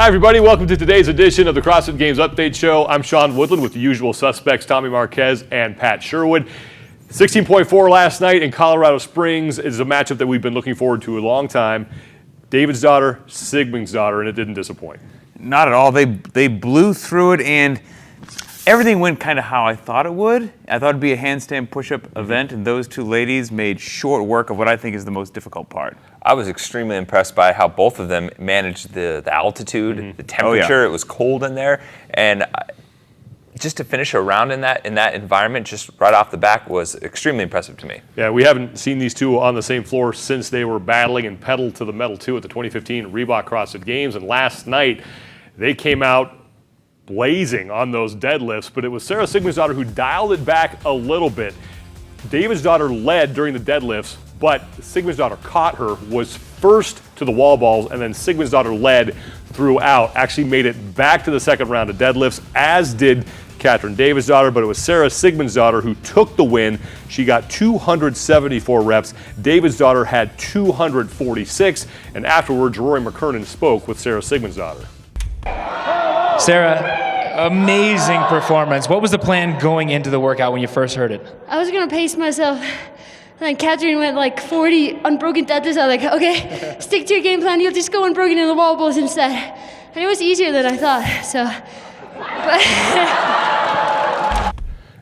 Hi, everybody. Welcome to today's edition of the CrossFit Games Update Show. I'm Sean Woodland with the usual suspects, Tommy Marquez and Pat Sherwood. 16.4 last night in Colorado Springs is a matchup that we've been looking forward to a long time. Davidsdottir, Sigmundsdottir, and it didn't disappoint. Not at all. They blew through it, and everything went kind of how I thought it would. I thought it'd be a handstand push-up event, and those two ladies made short work of what I think is the most difficult part. I was extremely impressed by how both of them managed the altitude, the temperature. Oh, yeah. It was cold in there, and just to finish a round in that environment, just right off the back, was extremely impressive to me. Yeah, we haven't seen these two on the same floor since they were battling and pedal to the metal too at the 2015 Reebok CrossFit Games, and last night they came out blazing on those deadlifts, but it was Sara Sigmundsdottir who dialed it back a little bit. Davidsdottir led during the deadlifts, but Sigmundsdottir caught her, was first to the wall balls, and then Sigmundsdottir led throughout, actually made it back to the second round of deadlifts, as did Katrin Davidsdottir, but it was Sara Sigmundsdottir who took the win. She got 274 reps. Davidsdottir had 246, and afterwards, Rory Mckernan spoke with Sara Sigmundsdottir. Sara, amazing performance. What was the plan going into the workout when you first heard it? I was going to pace myself, and then Katrin went like 40 unbroken deadlifts. I was like, okay, stick to your game plan. You'll just go unbroken in the wall balls instead. And it was easier than I thought, so.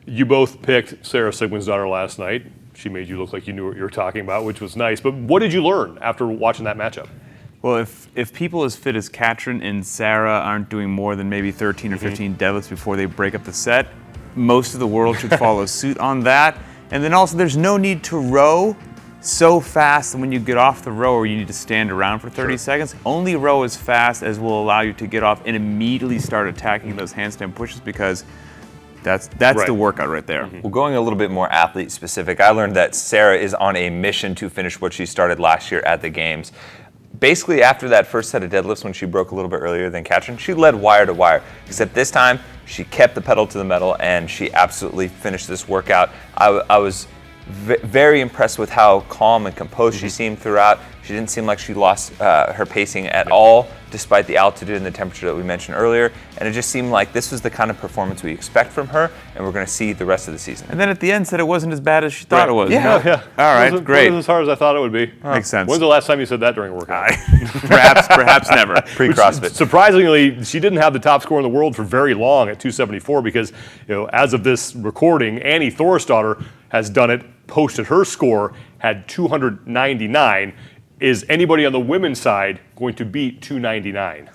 You both picked Sara Sigmundsdottir last night. She made you look like you knew what you were talking about, which was nice. But what did you learn after watching that matchup? Well, if people as fit as Katrin and Sara aren't doing more than maybe 13 or 15 deadlifts before they break up the set, most of the world should follow suit on that. And then also, there's no need to row so fast that when you get off the rower, you need to stand around for 30 seconds. Only row as fast as will allow you to get off and immediately start attacking those handstand pushes, because that's Right. the workout right there. Well, going a little bit more athlete specific, I learned that Sara is on a mission to finish what she started last year at the games. Basically, after that first set of deadlifts, when she broke a little bit earlier than Katrin, she led wire to wire. Except this time, she kept the pedal to the metal, and she absolutely finished this workout. I was very impressed with how calm and composed she seemed throughout. She didn't seem like she lost her pacing at all, despite the altitude and the temperature that we mentioned earlier. And it just seemed like this was the kind of performance we expect from her, and we're going to see the rest of the season. And then at the end said it wasn't as bad as she thought it was. Yeah. All right, great. It wasn't as hard as I thought it would be. Makes sense. When's the last time you said that during a workout? Perhaps never. Pre-CrossFit. Surprisingly, she didn't have the top score in the world for very long at 274, because as of this recording, Annie Thorisdottir has done it, posted her score, had 299. Is anybody on the women's side going to beat 299?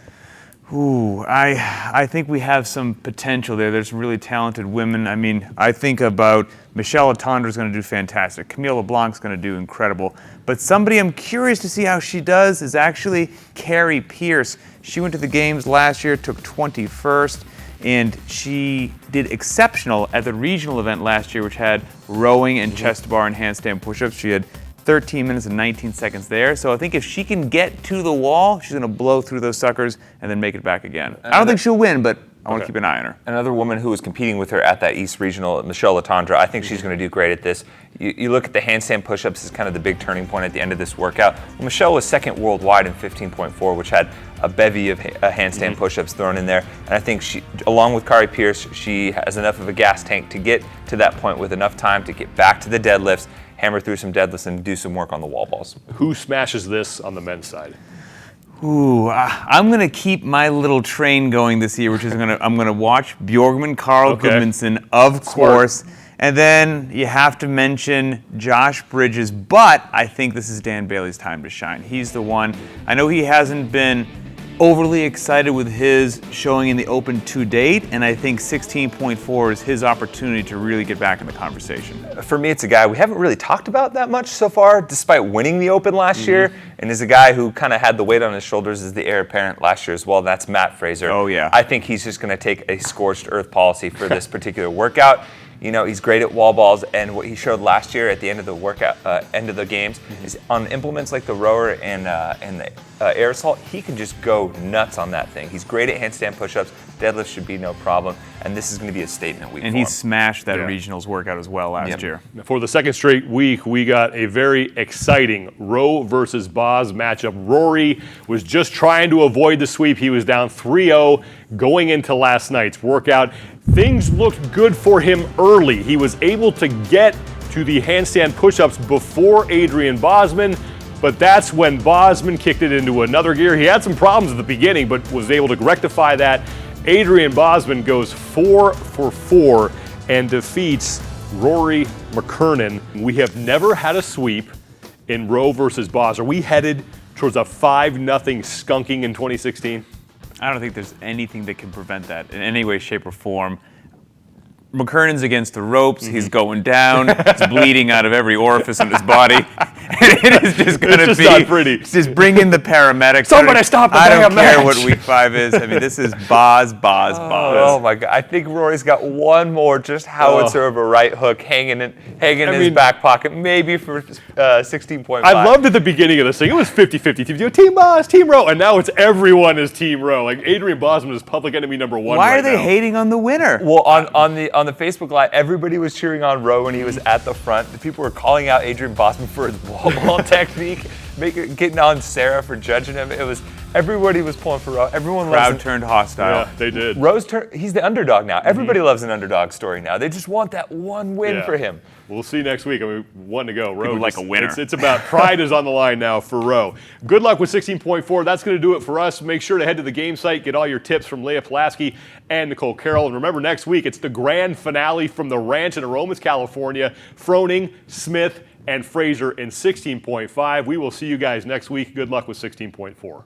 Ooh, I think we have some potential there. There's some really talented women. I mean, I think about Michelle Letendre is going to do fantastic. Camille LeBlanc's going to do incredible. But somebody I'm curious to see how she does is actually Carrie Pierce. She went to the games last year, took 21st, and she did exceptional at the regional event last year, which had rowing and chest bar and handstand push-ups. She had 13 minutes and 19 seconds there. So I think if she can get to the wall, she's going to blow through those suckers and then make it back again. I don't think she'll win, but I want to keep an eye on her. Another woman who was competing with her at that East Regional, Michelle Letendre, I think she's going to do great at this. You look at the handstand push-ups as kind of the big turning point at the end of this workout. Well, Michelle was second worldwide in 15.4, which had a bevy of handstand push-ups thrown in there. And I think she, along with Carrie Pierce, she has enough of a gas tank to get to that point with enough time to get back to the deadlifts, hammer through some deadlifts, and do some work on the wall balls. Who smashes this on the men's side? Ooh, I'm going to keep my little train going this year, which is I'm going to watch Bjorgman Carl Gudmundsson, of course. And then you have to mention Josh Bridges, but I think this is Dan Bailey's time to shine. He's the one. I know he hasn't been overly excited with his showing in the Open to date, and I think 16.4 is his opportunity to really get back in the conversation. For me, it's a guy we haven't really talked about that much so far, despite winning the Open last year, and is a guy who kind of had the weight on his shoulders as the heir apparent last year as well. That's Matt Fraser. Oh, yeah. I think he's just going to take a scorched earth policy for this particular workout. He's great at wall balls, and what he showed last year at the end of the workout, end of the games, is on implements like the rower and the air assault, he can just go nuts on that thing. He's great at handstand push-ups. Deadlift should be no problem, and this is going to be a statement week. And for he him. smashed that regionals workout as well last year. For the second straight week, we got a very exciting Rowe versus Boz matchup. Rory was just trying to avoid the sweep. He was down 3-0 going into last night's workout. Things looked good for him early. He was able to get to the handstand push-ups before Adrian Bozman, but that's when Bosman kicked it into another gear. He had some problems at the beginning, but was able to rectify that. Adrian Bozman goes 4 for 4 and defeats Rory Mckernan. We have never had a sweep in Rowe versus Boz. Are we headed towards a 5-0 skunking in 2016? I don't think there's anything that can prevent that in any way, shape, or form. McKernan's against the ropes. He's going down. He's bleeding out of every orifice in his body. And it is just going to be not pretty. Just bring in the paramedics. Somebody stop the I don't damn care match. what week 5 is. I mean, this is Boz. Oh my God! I think Rory's got one more just howitzer of a right hook hanging in his back pocket, maybe for 16.5. I loved at the beginning of this thing. It was 50-50. Team Boz, Team Rowe, and now it's everyone is Team Rowe. Like Adrian Bozman is public enemy number 1. Why right are they now. hating on the winner? Well, on the Facebook Live, everybody was cheering on Rowe when he was at the front. The people were calling out Adrian Bozman for his wall ball technique, getting on Sara for judging him. Everybody was pulling for Rowe. Everyone loves Crowd turned hostile. Yeah, they did. He's the underdog now. Everybody loves an underdog story now. They just want that one win for him. We'll see next week. I mean, 1 to go. Rowe People like a winner. It's about pride is on the line now for Rowe. Good luck with 16.4. That's going to do it for us. Make sure to head to the game site, get all your tips from Leah Pulaski and Nicole Carroll. And remember, next week it's the grand finale from the ranch in Aromas, California. Froning, Smith, and Fraser in 16.5. We will see you guys next week. Good luck with 16.4.